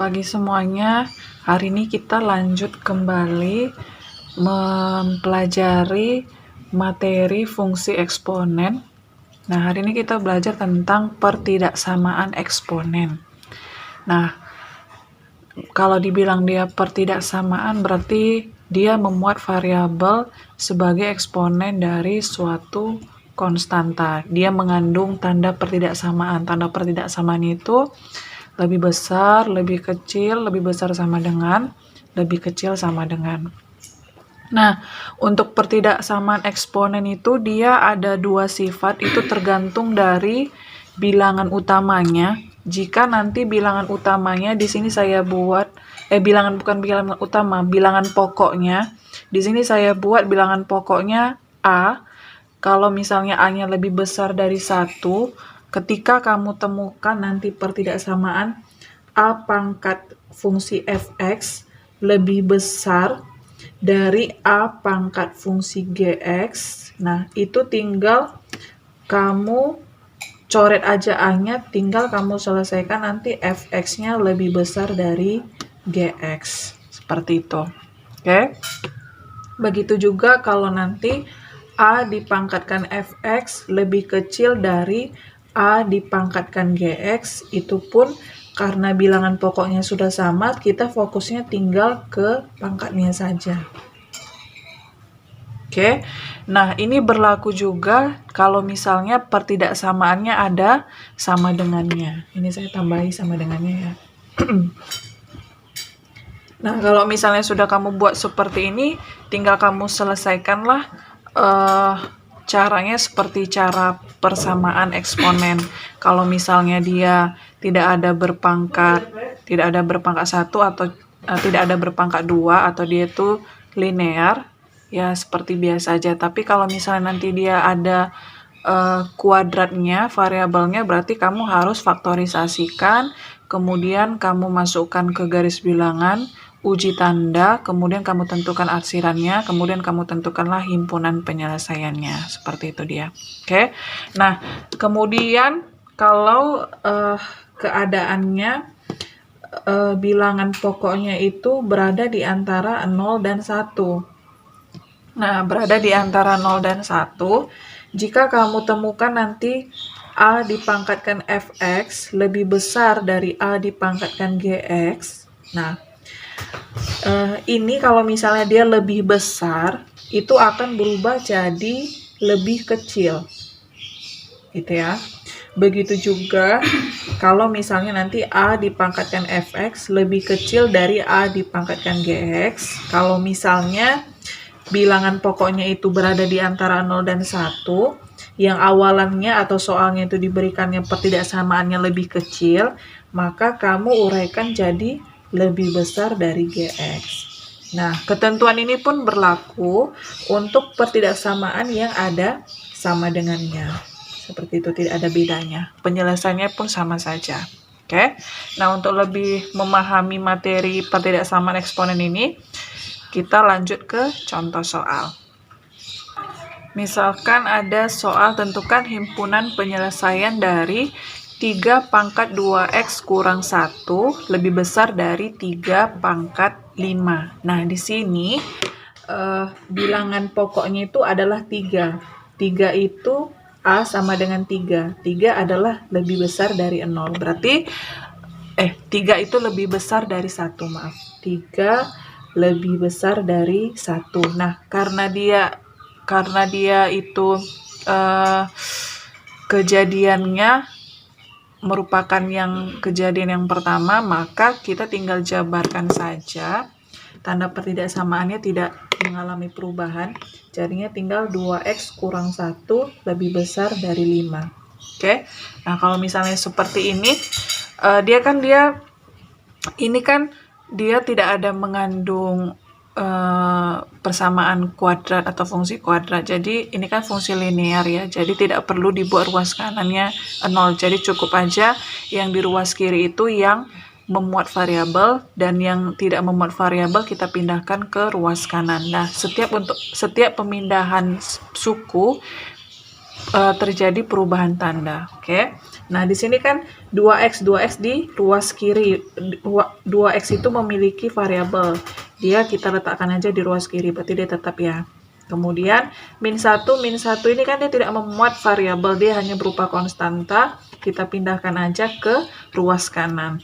pagi semuanya. Hari ini kita lanjut kembali mempelajari materi fungsi eksponen. Nah, hari ini kita belajar tentang pertidaksamaan eksponen. Nah, kalau dibilang dia pertidaksamaan berarti dia memuat variabel sebagai eksponen dari suatu konstanta. Dia mengandung tanda pertidaksamaan. Tanda pertidaksamaan itu lebih besar, lebih kecil, lebih besar sama dengan, lebih kecil sama dengan. Nah, untuk pertidaksamaan eksponen itu dia ada dua sifat, itu tergantung dari bilangan utamanya. Jika nanti bilangan utamanya di sini saya buat bukan bilangan utama, bilangan pokoknya. Di sini saya buat bilangan pokoknya A. Kalau misalnya A-nya lebih besar dari 1, ketika kamu temukan nanti pertidaksamaan A pangkat fungsi fx lebih besar dari A pangkat fungsi gx, nah itu tinggal kamu coret aja A-nya, tinggal kamu selesaikan nanti fx-nya lebih besar dari gx. Seperti itu. Oke? Begitu juga kalau nanti A dipangkatkan fx lebih kecil dari A dipangkatkan gx, itu pun karena bilangan pokoknya sudah sama, kita fokusnya tinggal ke pangkatnya saja. Oke, nah ini berlaku juga kalau misalnya pertidaksamaannya ada sama dengannya. Ini saya tambahi sama dengannya ya. Nah, kalau misalnya sudah kamu buat seperti ini, tinggal kamu selesaikanlah caranya seperti cara persamaan eksponen. Kalau misalnya dia tidak ada berpangkat 1 atau tidak ada berpangkat 2 atau dia itu linear, ya seperti biasa aja. Tapi kalau misalnya nanti dia ada kuadratnya, variabelnya, berarti kamu harus faktorisasikan, kemudian kamu masukkan ke garis bilangan, uji tanda, kemudian kamu tentukan arsirannya, kemudian kamu tentukanlah himpunan penyelesaiannya. Seperti itu dia. Oke. Nah, kemudian kalau keadaannya bilangan pokoknya itu berada di antara 0 dan 1. Nah, berada di antara 0 dan 1, jika kamu temukan nanti A dipangkatkan fx lebih besar dari A dipangkatkan gx, nah, ini kalau misalnya dia lebih besar, itu akan berubah jadi lebih kecil. Gitu ya. Begitu juga kalau misalnya nanti A dipangkatkan fx lebih kecil dari A dipangkatkan gx, kalau misalnya bilangan pokoknya itu berada di antara 0 dan 1, yang awalannya atau soalnya itu diberikannya pertidaksamaannya lebih kecil, maka kamu uraikan jadi lebih besar dari gx. Nah, ketentuan ini pun berlaku untuk pertidaksamaan yang ada sama dengannya. Seperti itu, tidak ada bedanya. Penyelesaiannya pun sama saja. Oke. Nah, untuk lebih memahami materi pertidaksamaan eksponen ini, kita lanjut ke contoh soal. Misalkan ada soal tentukan himpunan penyelesaian dari 3 pangkat 2x kurang 1 lebih besar dari 3 pangkat 5. Nah, di sini bilangan pokoknya itu adalah 3. 3 itu A sama dengan 3. 3 adalah lebih besar dari 0. Berarti 3 itu lebih besar dari 1, maaf. 3 lebih besar dari 1. Nah, karena dia itu kejadiannya merupakan kejadian yang pertama, maka kita tinggal jabarkan saja. Tanda pertidaksamaannya tidak mengalami perubahan. Jadinya tinggal 2x kurang 1 lebih besar dari 5. Oke. Nah, kalau misalnya seperti ini, dia tidak ada mengandung persamaan kuadrat atau fungsi kuadrat. Jadi ini kan fungsi linear ya. Jadi tidak perlu dibuat ruas kanannya 0. Jadi cukup aja yang di ruas kiri itu yang memuat variabel, dan yang tidak memuat variabel kita pindahkan ke ruas kanan. Nah, setiap pemindahan suku terjadi perubahan tanda. Oke. Nah, di sini kan 2x di ruas kiri. 2x itu memiliki variabel. Dia kita letakkan aja di ruas kiri, berarti dia tetap ya. Kemudian min 1 ini kan dia tidak memuat variabel, dia hanya berupa konstanta. Kita pindahkan aja ke ruas kanan.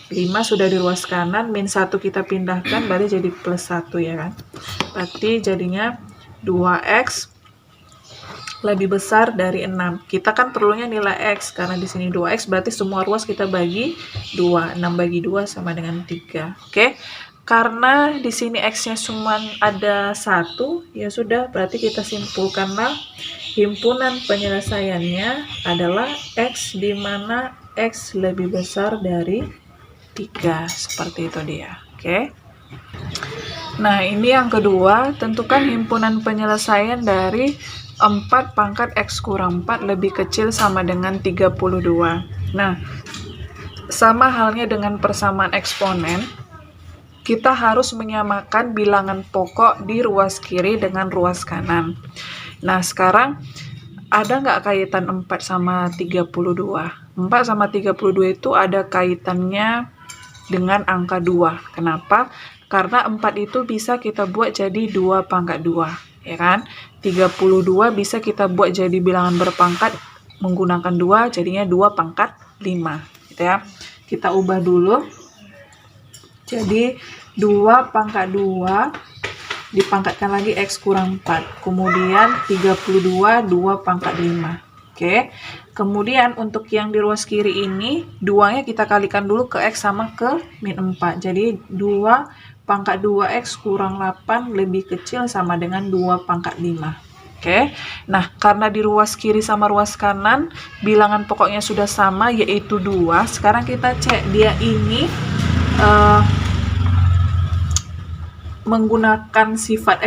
5 sudah di ruas kanan, min 1 kita pindahkan, berarti jadi plus 1 ya kan. Berarti jadinya 2x lebih besar dari 6. Kita kan perlunya nilai x, karena di sini 2x berarti semua ruas kita bagi 2. 6 bagi 2 sama dengan 3. Oke. Karena di sini x-nya cuma ada 1, ya sudah, berarti kita simpulkanlah himpunan penyelesaiannya adalah x di mana x lebih besar dari 3. Seperti itu dia. Oke. Nah, ini yang kedua, tentukan himpunan penyelesaian dari 4 pangkat x kurang 4 lebih kecil sama dengan 32. Nah, sama halnya dengan persamaan eksponen, kita harus menyamakan bilangan pokok di ruas kiri dengan ruas kanan. Nah, sekarang ada nggak kaitan 4 sama 32? 4 sama 32 itu ada kaitannya dengan angka 2. Kenapa? Karena 4 itu bisa kita buat jadi 2 pangkat 2, ya kan? 32 bisa kita buat jadi bilangan berpangkat menggunakan 2, jadinya 2 pangkat 5, gitu ya. Kita ubah dulu. Jadi 2 pangkat 2 dipangkatkan lagi x kurang 4. Kemudian 32 2 pangkat 5. Oke. Kemudian untuk yang di ruas kiri ini, 2-nya kita kalikan dulu ke x sama ke min 4. Jadi 2 pangkat 2x kurang 8 lebih kecil sama dengan 2 pangkat 5. Oke. Nah, karena di ruas kiri sama ruas kanan, bilangan pokoknya sudah sama, yaitu 2. Sekarang kita cek dia ini menggunakan sifat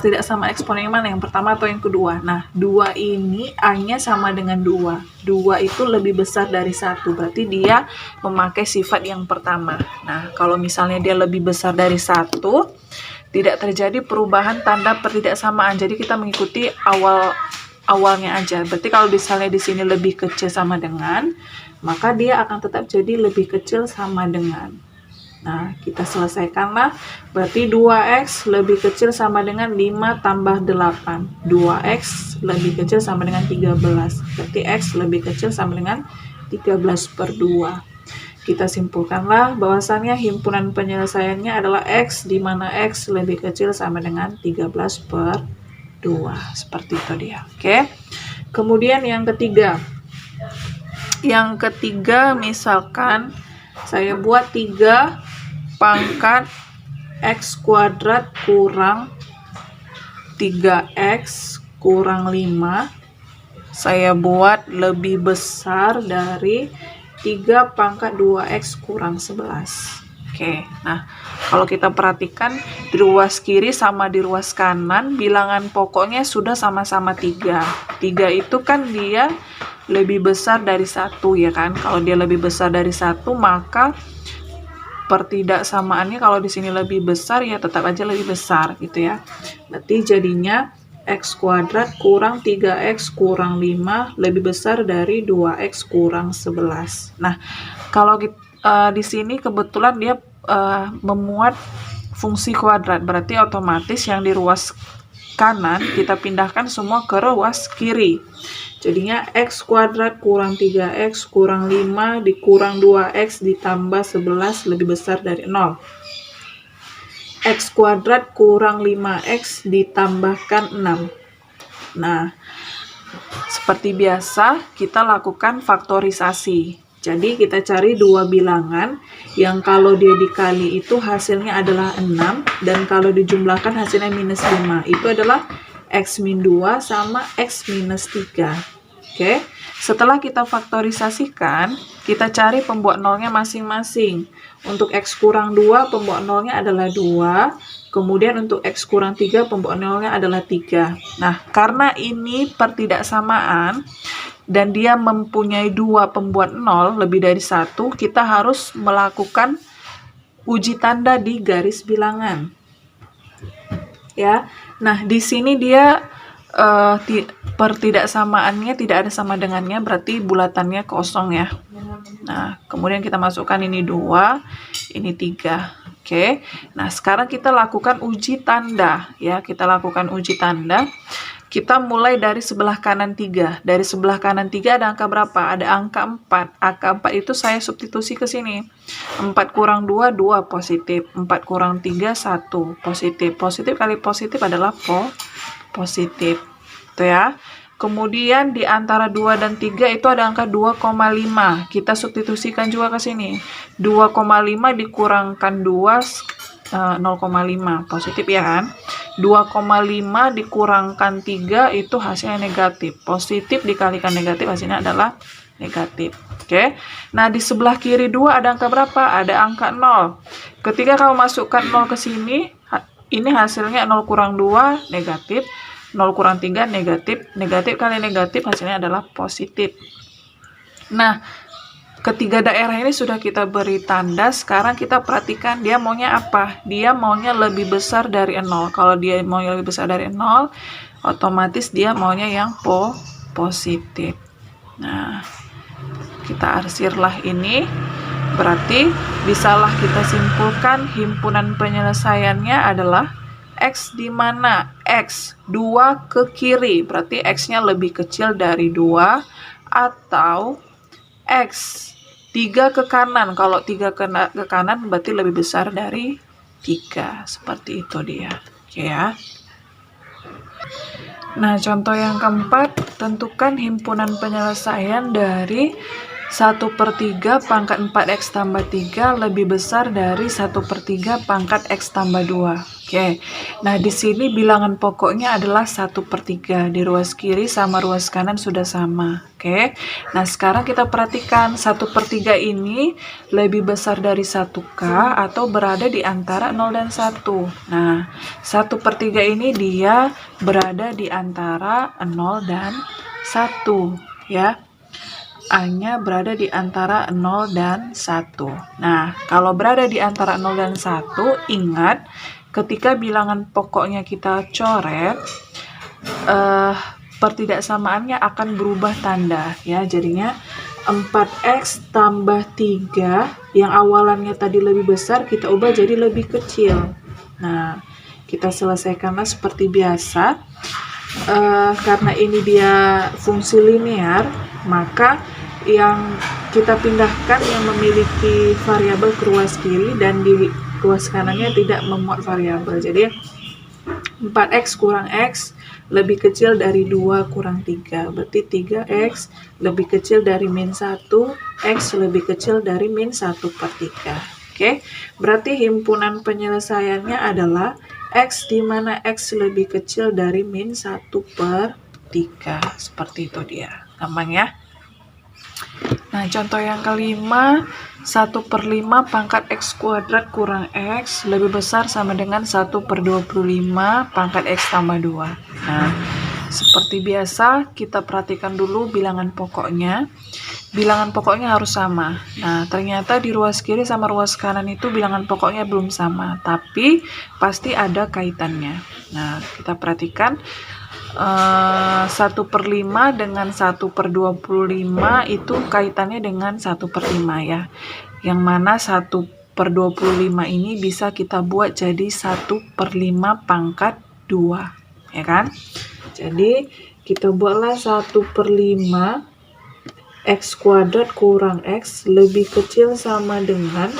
tidak sama eksponen yang mana, yang pertama atau yang kedua. Nah, 2 ini A-nya sama dengan 2. 2 itu lebih besar dari 1, berarti dia memakai sifat yang pertama. Nah, kalau misalnya dia lebih besar dari 1, tidak terjadi perubahan tanda pertidaksamaan. Jadi kita mengikuti awalnya aja. Berarti kalau misalnya di sini lebih kecil sama dengan, maka dia akan tetap jadi lebih kecil sama dengan. Nah, kita selesaikanlah. Berarti 2x lebih kecil sama dengan 5 tambah 8. 2x lebih kecil sama dengan 13. Berarti x lebih kecil sama dengan 13/2. Kita simpulkanlah bahwasannya himpunan penyelesaiannya adalah x, di mana x lebih kecil sama dengan 13/2. Seperti itu dia. Oke. Kemudian yang ketiga. Yang ketiga, misalkan saya buat 3 pangkat x kuadrat kurang 3x kurang 5. Saya buat lebih besar dari 3 pangkat 2x kurang 11. Oke, nah kalau kita perhatikan di ruas kiri sama di ruas kanan, bilangan pokoknya sudah sama-sama 3. 3 itu kan dia lebih besar dari 1, ya kan? Kalau dia lebih besar dari 1, maka pertidaksamaannya kalau di sini lebih besar, ya tetap aja lebih besar gitu ya. Berarti jadinya x kuadrat kurang 3x kurang 5 lebih besar dari 2x kurang 11. Nah, kalau di sini kebetulan dia memuat fungsi kuadrat, berarti otomatis yang di ruas kanan kita pindahkan semua ke ruas kiri. Jadinya x kuadrat kurang 3x kurang 5 dikurang 2x ditambah 11 lebih besar dari 0. X kuadrat kurang 5x ditambahkan 6. Nah, seperti biasa kita lakukan faktorisasi. Jadi kita cari dua bilangan yang kalau dia dikali itu hasilnya adalah 6, dan kalau dijumlahkan hasilnya minus 5. Itu adalah x min 2 sama x minus 3. Oke, setelah kita faktorisasikan, kita cari pembuat nolnya masing-masing. Untuk x kurang 2, pembuat nolnya adalah 2. Kemudian untuk x kurang 3, pembuat nolnya adalah 3. Nah, karena ini pertidaksamaan, dan dia mempunyai 2 pembuat nol lebih dari 1, kita harus melakukan uji tanda di garis bilangan. Ya, nah di sini dia pertidaksamaannya tidak ada sama dengannya, berarti bulatannya kosong ya. Nah, kemudian kita masukkan ini 2, ini 3. Oke. Nah, sekarang kita lakukan uji tanda ya. Kita lakukan uji tanda. Kita mulai dari sebelah kanan 3. Dari sebelah kanan 3 ada angka berapa? Ada angka 4. Angka 4 itu saya substitusi ke sini. 4 kurang 2, 2 positif. 4 kurang 3, 1 positif. Positif kali positif adalah positif. Itu ya. Kemudian di antara 2 dan 3 itu ada angka 2,5. Kita substitusikan juga ke sini. 2,5 dikurangkan 2, 0,5. Positif ya kan? 2,5 dikurangkan 3 itu hasilnya negatif. Positif dikalikan negatif hasilnya adalah negatif. Oke. Nah, di sebelah kiri 2 ada angka berapa? Ada angka 0. Ketika kamu masukkan 0 ke sini, ini hasilnya 0 kurang 2 negatif. 0 kurang 3 negatif. Negatif kali negatif hasilnya adalah positif. Nah, ketiga daerah ini sudah kita beri tanda. Sekarang kita perhatikan dia maunya apa. Dia maunya lebih besar dari 0. Kalau dia maunya lebih besar dari 0, otomatis dia maunya yang positif. Nah, kita arsirlah ini. Berarti bisalah kita simpulkan himpunan penyelesaiannya adalah X di mana X 2 ke kiri. Berarti X-nya lebih kecil dari 2. Atau X 3 ke kanan. Kalau 3 ke kanan berarti lebih besar dari 3. Seperti itu dia. Oke ya. Nah, contoh yang keempat, tentukan himpunan penyelesaian dari 1/3 pangkat 4X tambah 3 lebih besar dari 1/3 pangkat X tambah 2. Oke, nah di sini bilangan pokoknya adalah 1/3. Di ruas kiri sama ruas kanan sudah sama. Oke, nah sekarang kita perhatikan 1/3 ini lebih besar dari 1K atau berada di antara 0 dan 1. Nah, 1/3 ini dia berada di antara 0 dan 1 ya. A-nya berada di antara 0 dan 1. Nah, kalau berada di antara 0 dan 1, ingat ketika bilangan pokoknya kita coret, pertidaksamaannya akan berubah tanda ya. Jadinya 4X tambah 3 yang awalannya tadi lebih besar, kita ubah jadi lebih kecil. Nah, kita selesaikanlah seperti biasa. Karena ini dia fungsi linear, maka yang kita pindahkan yang memiliki variabel ke ruas kiri dan di ruas kanannya tidak memuat variabel. Jadi 4X kurang X lebih kecil dari 2 kurang 3. Berarti 3X lebih kecil dari min 1, X lebih kecil dari min 1/3. Oke, berarti himpunan penyelesaiannya adalah X di mana X lebih kecil dari min 1/3. Seperti itu dia. Gampang ya. Nah, contoh yang kelima, 1/5 pangkat X kuadrat kurang X lebih besar sama dengan 1/25 pangkat X tambah 2. Nah, seperti biasa, kita perhatikan dulu bilangan pokoknya. Bilangan pokoknya harus sama. Nah, ternyata di ruas kiri sama ruas kanan itu bilangan pokoknya belum sama, tapi pasti ada kaitannya. Nah, kita perhatikan 1/5 dengan 1/25 itu kaitannya dengan 1/5 ya. Yang mana 1/25 ini bisa kita buat jadi 1/5 pangkat 2, ya kan? Jadi, kita buatlah 1/5 X kuadrat kurang X lebih kecil sama dengan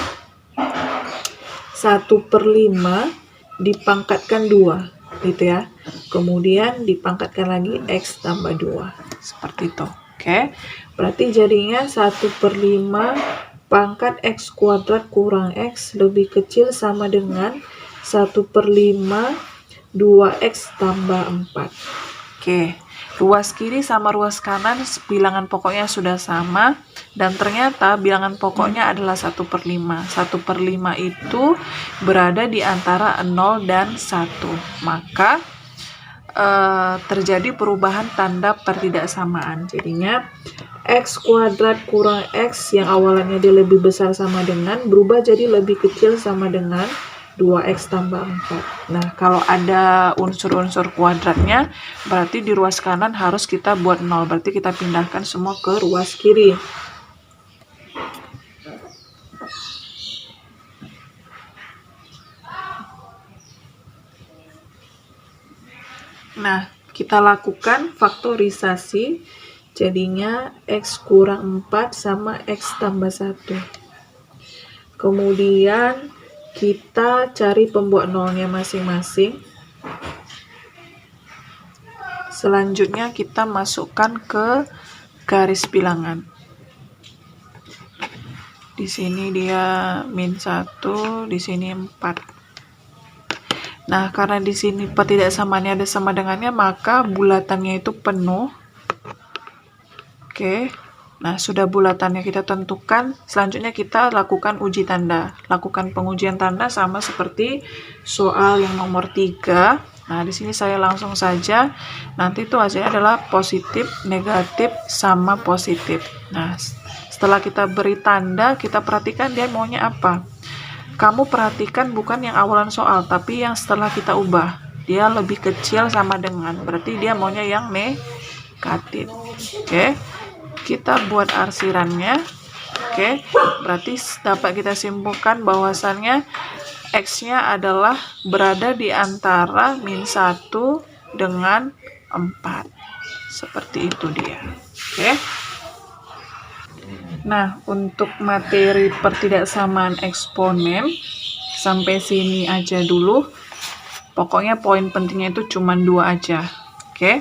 1/5 dipangkatkan 2, gitu ya. Kemudian dipangkatkan lagi X tambah 2, seperti itu. Oke, berarti jadinya 1/5 pangkat X kuadrat kurang X lebih kecil sama dengan 1/5 2X tambah 4. Oke, ruas kiri sama ruas kanan bilangan pokoknya sudah sama, dan ternyata bilangan pokoknya adalah 1/5. 1/5 itu berada di antara 0 dan 1. Maka terjadi perubahan tanda pertidaksamaan. Jadinya X kuadrat kurang X yang awalannya dia lebih besar sama dengan berubah jadi lebih kecil sama dengan 2x tambah 4. Nah, kalau ada unsur-unsur kuadratnya, berarti di ruas kanan harus kita buat 0. Berarti kita pindahkan semua ke ruas kiri. Nah, kita lakukan faktorisasi. Jadinya x kurang 4 sama x tambah 1. Kemudian kita cari pembuat nolnya masing-masing. Selanjutnya kita masukkan ke garis bilangan. Di sini dia -1, di sini 4. Nah, karena di sini petidaksamaannya ada sama dengannya, maka bulatannya itu penuh. Oke. Nah, sudah bulatannya kita tentukan, selanjutnya kita lakukan uji tanda. Lakukan pengujian tanda sama seperti soal yang nomor 3. Nah, di sini saya langsung saja. Nanti itu hasilnya adalah positif, negatif, sama positif. Nah, setelah kita beri tanda, kita perhatikan dia maunya apa. Kamu perhatikan bukan yang awalan soal, tapi yang setelah kita ubah. Dia lebih kecil sama dengan, berarti dia maunya yang negatif. Oke. Kita buat arsirannya. Oke, berarti dapat kita simpulkan bahwasannya x-nya adalah berada di antara -1 dengan 4. Seperti itu dia. Oke. Nah, untuk materi pertidaksamaan eksponen sampai sini aja dulu. Pokoknya poin pentingnya itu cuma 2 aja. Oke.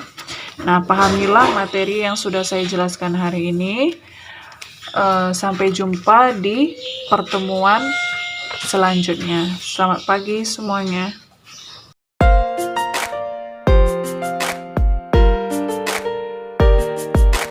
Nah, pahamilah materi yang sudah saya jelaskan hari ini. Sampai jumpa di pertemuan selanjutnya. Selamat pagi semuanya.